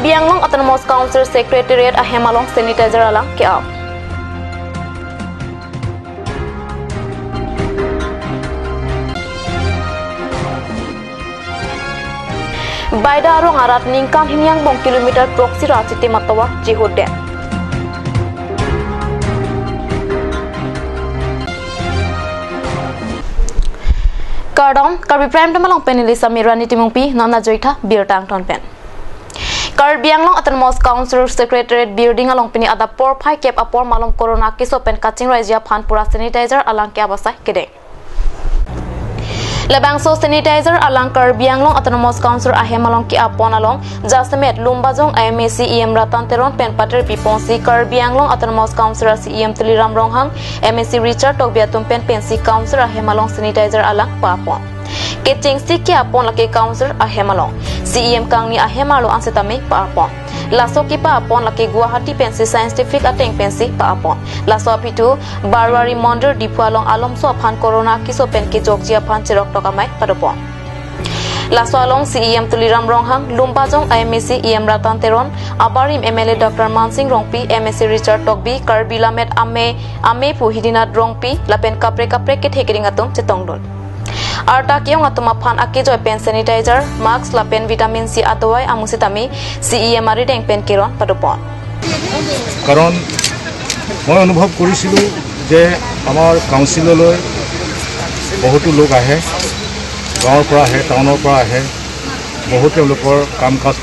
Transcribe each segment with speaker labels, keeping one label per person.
Speaker 1: Karbi Anglong Autonomous Council Secretariat Ahemalong Sanitizer Alang Kia. Baida arong arat ningkang hinyang bong kilometer proxy raciti matawa jihode. Kardom Karbi Prime Tamalong Penili Samirani Timungpi Nana Joita Beer Tang Ton Pen. Karbi Anglong Autonomous Council Secretariat Building along Pini ada por pai kep apor malom corona kiso pen kaching raja phan pura sanitizer alang ke abasai kede. Labangso sanitizer alang Karbi Anglong Autonomous Council ahemalong ki apon along Jasmet Lumbajong IMAC EM Ratan Teron pen pater piponsi Karbi Anglong Autonomous Council EM Tuliram Ronghang MAC Richard Togbiatum pen pensi Council ahemalong sanitizer alang papon. Keting siki apon laki Council ahemalong CEM kangni ahemalo ansetame papon. Laso ki pa apon laki Guwahati pensi scientific ateng pensi pa apon. Laso apitu Barwari Mondir dipualong alom so aphan corona kiso pen ki jokjia phan chirok tokamai padopon. Laso along CEM Tuliram Ronghang Lumbajong IMAC EM Ratan Teron Abarim MLA Dr. Mansing Rongpi MAC Richard Togbi Karbi Lamet Ame Puhidinat Rongpi lapen kapre ke thekering atum chetongdon. Arta kiyong atuma phan ake joy pen sanitizer mask la pen vitamin C atowai amusitami CEM ari deng pen kiron padopon
Speaker 2: karon মই অনুভৱ কৰিছিলো যে আমাৰ কাউন্সিললৈ বহুতো লোক আহে গাঁৱৰ পৰা আহে টাউনৰ পৰা আহে বহুতো লোকৰ কাম কাজ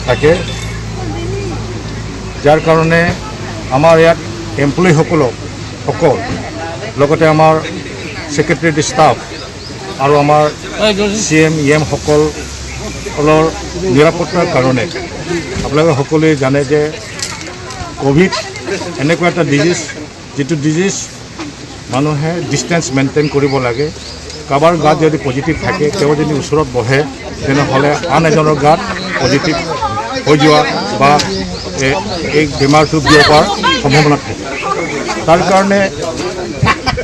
Speaker 2: থাকে যাৰ কাৰণে আমাৰ ইয়াত এমপ্লয়ি সকল লগতে আমাৰ সেক্ৰেটাৰী ষ্টাফ আৰু আমাৰ CM EM সকলৰ নিৰাপত্তাৰ কাৰণে আপোনালোকে সকলোৱে জানে যে কোভিড এনেকুৱা এটা ডিজিজ যেটো ডিজিজ মানুহে ডিস্টেন্স মেইনটেইন কৰিব লাগে কাবাৰ গাত যদি পজিটিভ থাকে তেওঁ যদি ওচৰত বহে তেনেহলে আন এজনৰ গাত পজিটিভ হৈ যোৱা বা এই বেমাৰটো বিয়পাৰ সম্ভাৱনা থাকে তাৰ কাৰণে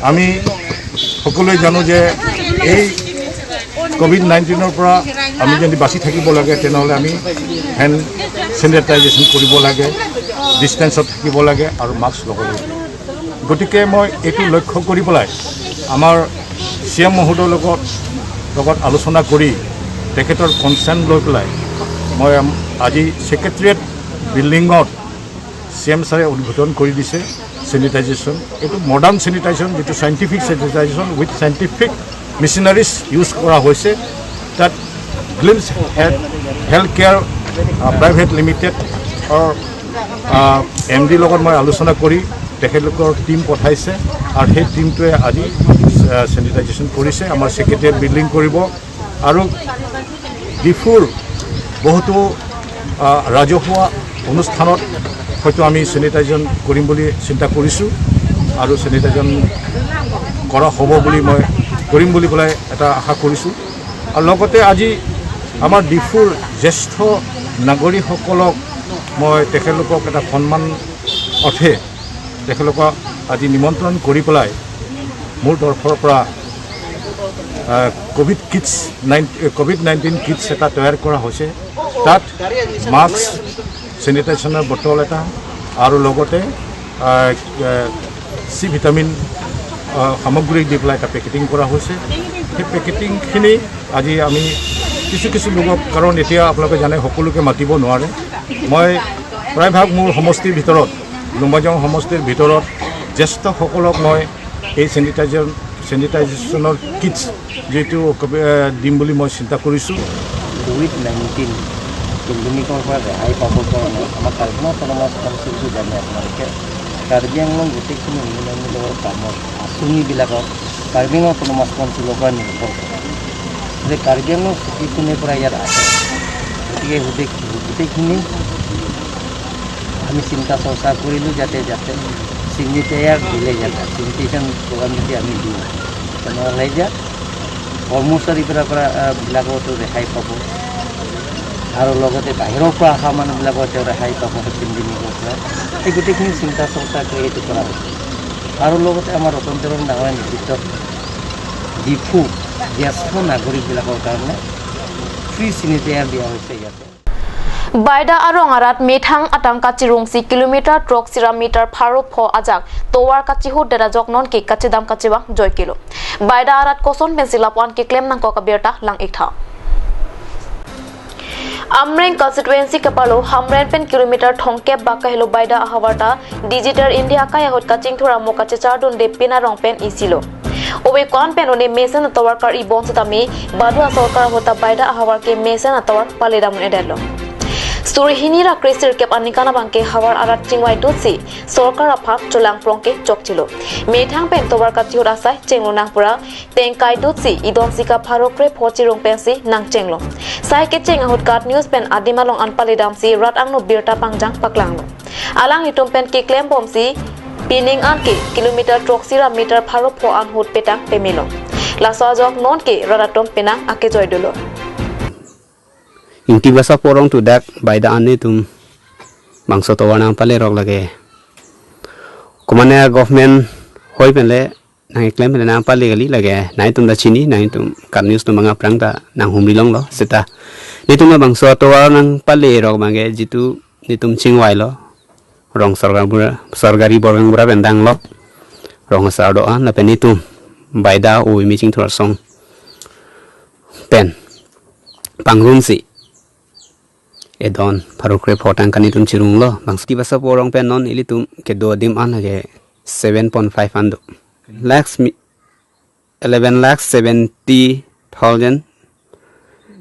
Speaker 2: আমি সকলোৱে জানো যে এই কোভিড-19 পৰা আমি যদি বাচি থাকিব লাগে তেনেহলে আমি হ্যান্ড স্যানিটাইজেশন কৰিব লাগে ডিস্টেন্সত থাকিব লাগে আৰু মাস্ক লগাব লাগে গতিকে মই এটো লক্ষ্য কৰি পেলাই আমাৰ CM মহোদয়ৰ লগত আলোচনা কৰি তেখেতৰ কনসেন্ট লৈ পেলাই মই আজি সেক্ৰেটাৰিয়েট বিল্ডিঙত CM ছাৰে উদ্বোধন কৰি দিছে sanitization etu modern sanitation jeto scientific sanitization with scientific machineries use kora hoise that glimpse health care private limited or MD logot moi alochona kori tekhelokor team pothaise ar he team to aji sanitization korise amar secretariat building koribo aru before বহুতো ৰাজহুৱা অনুষ্ঠানত হয়তো আমি sanitisation কৰিম বুলি চিন্তা কৰিছো আৰু স্যানিটাইজেশন কৰা হ'ব বুলি মই কৰিম বুলি কলাই এটা আশা কৰিছো আৰু লগতে আজি আমাৰ ডিফুৰ জ্যেষ্ঠ নাগৰিকসকলক মই তেখেতলোকক এটা সন্মান অৰ্থে তেখেতলোকক আজি নিমন্ত্ৰণ কৰি পেলাই মোৰ তৰফৰ পৰা কোভিড-19 কিটছ এটা তৈয়াৰ কৰা হৈছে তাত মাস্ক স্যানিটাইজেশনৰ বটল এটা আৰু লগতে সি ভিটামিন সামগ্ৰী দি পেলাই এটা পেকেটিং কৰা হৈছে সেই পেকেটিংখিনি আজি আমি কিছু লোকক কাৰণ এতিয়া আপোনালোকে জানে সকলোকে মাতিব নোৱাৰে মই প্ৰায়ভাগ মোৰ সমষ্টিৰ ভিতৰত লুম্বাজং সমষ্টিৰ ভিতৰত জ্যেষ্ঠসকলক মই এই স্যানিটাইজেশনৰ কিটছ যেটো দিম বুলি মই চিন্তা কৰিছো
Speaker 3: কোভিড-19 পেণ্ডেমিকৰ পৰা ৰেহাই পাবৰ কাৰণে আমাৰ কাৰ্বি অটোনমাছ কাউন্সিলটো জানে আপোনালোকে কাৰ্বি আংলং গোটেইখিনি উন্নয়নমূলক কামত আঁচনিবিলাকক কাৰ্বি অটোনমাছ কাউন্সিলৰ পৰা নিৰ্ভৰ কৰে যে কাৰ্বি আংলং চিটিখনৰ পৰা ইয়াত আহে গতিকে গোটেইখিনি আমি চিন্তা চৰ্চা কৰিলোঁ যাতে চিগনেচাৰ দিলে যাতে চিগনেচাৰ প্ৰগ্ৰাম যদি আমি দিওঁ তেনেহ'লে যে কৰ্মচাৰীৰ পৰা বিলাকতো ৰেহাই পাব আৰু লগতে বাহিৰৰ পৰা অহা মানুহবিলাকৰ তেওঁ ৰেহাই পাব পেণ্ডেমিকৰ পৰা এই গোটেইখিনি চিন্তা চৰ্চা কৰি এইটো কৰা হৈছে আৰু লগতে আমাৰ ৰতনতৰণ ডাঙৰ নেতৃত্বত ডিফু জ্যেষ্ঠ নাগৰিকবিলাকৰ কাৰণে ফ্রি স্যানিটাইজার দেওয়া হয়েছে যাতে
Speaker 1: Baida arong arat methang atang kachirung si kilometer trok sira meter pharo pho ajak towar kachihu dera joknon ke kachidam kachiwa joy kilo Baida arat koson pensila pon ke claim nang ko kabirta lang ikha Amreng constituency kapalo hamren pen kilometer thongke bakahelo Baida ahawarta digital India ka yahot kaching thura mokache chardun de pina rong pen isilo Obe kon pen one mesen towar kar i bon sutami badwa sarkar hota Baida ahawar ke mesen towar palidam edelo Surihinira Kristir kep anikana bangke hawar arat chingwai tutsi sorkar aphat cholang prongke chokchilo methang pen towar kachiur asai chenglonang pura tengkai tutsi idon sika pharokre phochirong pensi nang chenglo sai ke cheng ahut kat news pen adimalong anpalidam si rat angno birta pangjang paklanglo alang itum pen ki claim bom si pining an ke kilometer troksira meter pharo pho an hut petang pemilo laso jok non ke radatom penang ake joydolo
Speaker 4: Inti basa porong tu dak Baida ane tum bangso to wana pale rok lage kumane government hoi penle nang claim penle nang pale gali lage nai tum da chini nai tum kan news tum manga prang ta nang humri long lo seta ni tum bangso to nang pale rok mange jitu ni tum chingwai lo rong sargari borang bura bendang lo rong sa do an la pen ni tum Baida o mi ching thor song pen pangrun si Edon parokre photang kani tum chirung lo bangsti basa porong pen non ili tum ke do dim an ge 7.5 ando lakhs 11 lakhs 70,000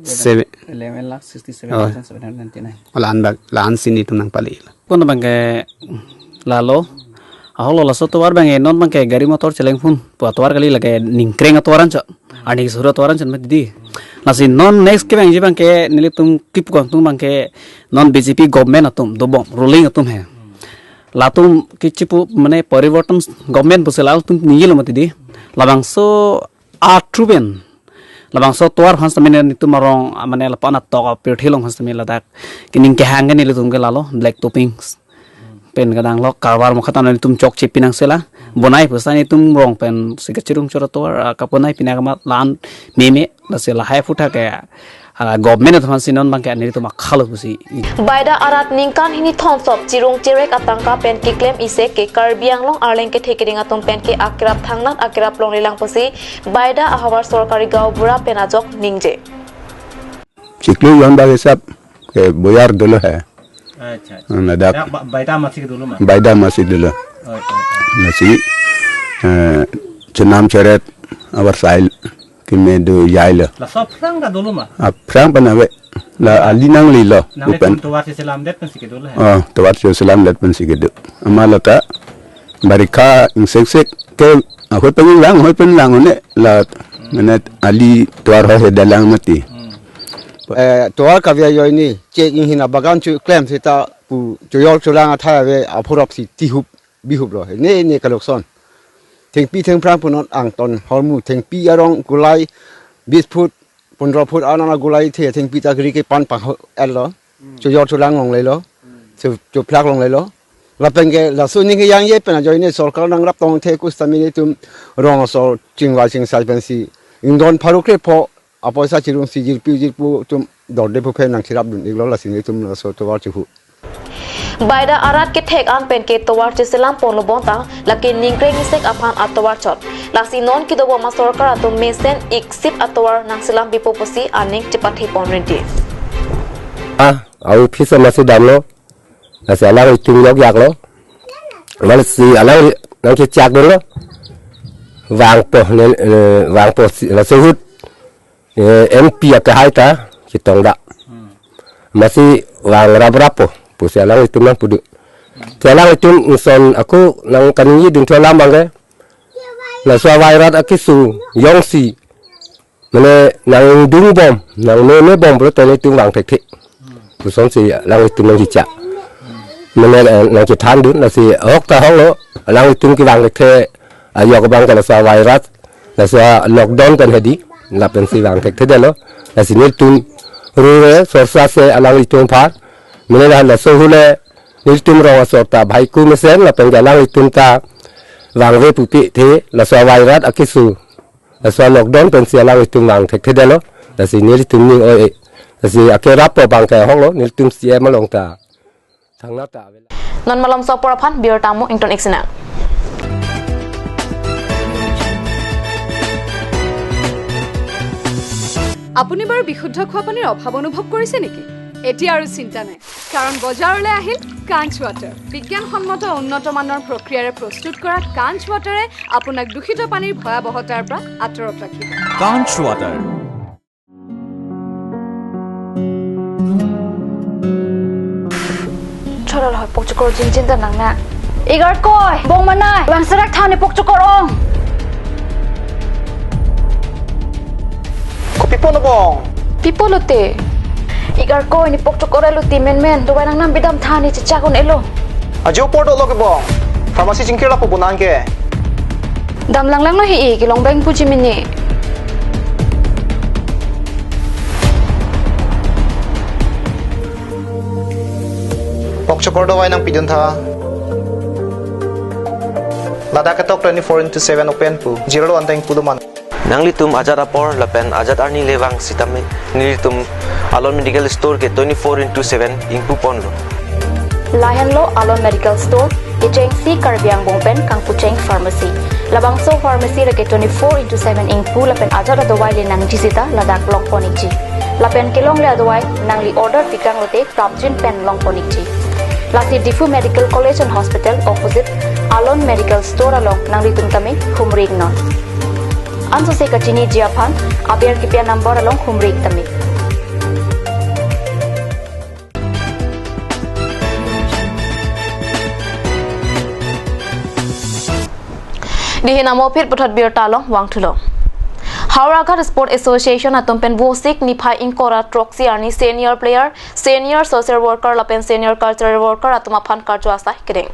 Speaker 4: 11,67,799 lan sini tum nang pali
Speaker 5: pun bangke lalo aholo laso towar bangke non bangke gari motor celeng pun towar kali lage ningkreng atoran cho ani sura toran chan di nasi non next ke bang jibang ke nili tum kip ko tum bang ke non BJP government atum dobom ruling atum hai latum kichipu mane parivartan government busela tum niyelo mati di labang so atruben labang so toar hans tamene nitum marong mane lapana to pirthilong hans tamela dak kining ke hangen nili tum ke lalo black toppings pen kadang lo karwar mo khatan tum chok chip pinang sela bonai pusani tum rong pen sigachirung chorator kaponai pinagama lan meme la sela hai futa ke government thon sinon bangke ani tum khalo busi
Speaker 1: Baida arat ningkan hini thonsop chirung chirek atangka pen ki claim ise ke karbiang long arleng ke thekering atom pen ke akrap thangnat akrap long lilang pusi Baida ahawar sorkari gaw bura penajok ningje
Speaker 6: Ciklu yang bagi sab ke boyar dulu hai
Speaker 3: আচ্ছা
Speaker 6: Nadak
Speaker 3: বাইটা মাছি dulu mah
Speaker 6: Baida masih dulu masih cenam ceret awar sail kimedu yaila
Speaker 3: la sop frang da dulu mah
Speaker 6: aprang panawe la alinang lilo
Speaker 3: bukan tuwar si selam det pun sikit dulu
Speaker 6: tawar si selam let pun sikit amalata barika insek ke ahoy penlang one la menet ali tuar ho dalang mati
Speaker 7: toar kavya yoini chek in hina bagan chu claim sita pu choyol cholang atha ve aphurok si tihup bihup ro ne kalokson thengpi thengprang punon ang ton hormu thengpi arong gulai 20 phut 15 phut anana gulai the thengpi ta gri ke pan pa el lo choyol cholang long le lo chu plak long le lo la penge la suni ke yang ye pena joine sarkar nang rap tong the kus tamini tum rong so chingwa ching sai pensi indon pharukre pho apoisa chirung si jirpu tum dorde phu phen nang thirap dun iglo la sini tum so to war chu
Speaker 1: Baida arat ke thek an pen ke towar chiselam ponlo bonta laki ningkreng isek aphan atowar chot lasi non ki dobo ma sarkar atum mesen iksip atowar nang silam bipoposi aning chipathi ponrenti
Speaker 6: au phisa masih damlo nasi alang itung lok yak lo mal si alang nang chak dulu wang po la sehut MP ke haita kitong da masih wang rap-rapo pusi alang itu nang pudu alang itu uson aku nang kanyi ding thola mangge la so vairat akisu yongsi mane nang dung bom nang ne bom pro tele tung wang thek thek uson si alang itu nang hicha mane nang chitan dun la si ok ta hong lo alang itu ki wang thek thek ayok bang ka la so vairat la so lockdown kan hedi la pensi wang thek thek delo la si ne tung ruwe sorsa se alang itu par mane la so hule niltum rawa sorta bhai ku mesen la pengalang itum ta wangwe pupi the la so virus akisu la so lockdown pensi alang itum wang thek thedelo la si nil tum ni oi si akerap po bang kaya hong lo niltum CM malong ta thang na ta
Speaker 1: non malam so poraphan biar tamu ington iksina
Speaker 8: আপুনি বাৰু বিশুদ্ধ খোৱা পানীৰ অভাৱ অনুভৱ কৰিছে নেকি এতিয়া আৰু চিন্তা নাই কাৰণ বজাৰলৈ আহিল কাঞ্চ ৱাটাৰ বিজ্ঞানসন্মত উন্নত মানৰ প্ৰক্ৰিয়াৰে প্ৰস্তুত কৰা কাঞ্চ ৱাটাৰে আপোনাক দূষিত পানীৰ ভয়াৱহতাৰ পৰা আঁতৰত ৰাখিব
Speaker 9: কাঞ্চ ৱাটাৰ
Speaker 1: চৰল হয় পকচকৰ জিনজিনটা নাংনা ইগাৰ কয় বং মানাই বাংসাৰাক থানে পকচকৰ অং Pipolote. Igar ko ni pokchokore luti men do nang nam bidam thani chicha kon elo.
Speaker 10: Ajo porto lo ke bong. Pharmacy jingkira po bunan ke.
Speaker 1: Dam lang no hi ki long bang puji mini.
Speaker 10: Pokchokor do wai nang pidun tha. Lada ke tok 24/7 open pu. Zero anteng puduman.
Speaker 11: Nangli tum ajat apor lapen ajat arni lewang sitame nili tum alon medical store ke 24/7 ingpu ponlo
Speaker 1: Lahen lo alon medical store icheng si karbiang bongpen kang pucheng pharmacy labang so pharmacy re ke 24/7 ingpu lapen ajat adawai le nang jisita ladak long poniji lapen kelong le adawai nangli order tikang lote prapjin pen long poniji lasi difu medical college and hospital opposite alon medical store along nangli tum tame khumring non Anso se kachini jiapan abiar kipia number along khumrik tami Dihinamo phir puthat bir talong wangthulo Hauraghat Sport Association atompen bosik niphai inkora troxy arni senior player senior social worker lapen senior cultural worker atuma phan karjo asa kring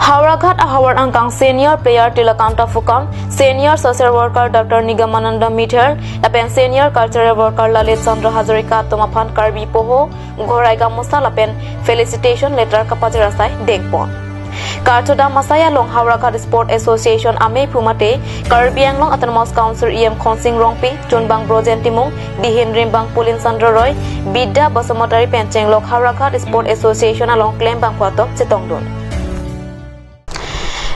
Speaker 1: Hauraghat Howard Angkang senior player Tilakanta Fukam, senior social worker Dr. Nigamananda Mither, lapen senior cultural worker Lalit Chandra Hazarika Tomaphan Karbi Poho, Goraiga Musa lapen felicitation letter kapajirasai dengpon. Kartoda Masaya long Hauraghat Sport Association Ame Pumate, Karbi Anglong Autonomous Council EM Khonsing Rongpi, Chunbang Brojentimung, Dihin Rimbang Pulin Sandra Roy, Bidda Basomotari Pencheng Lok Hauraghat Sport Association along Klembang Phuatok Chetongdun.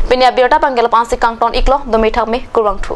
Speaker 1: Pinya biota panggil pansik kangton iklo domi thak me kurang thu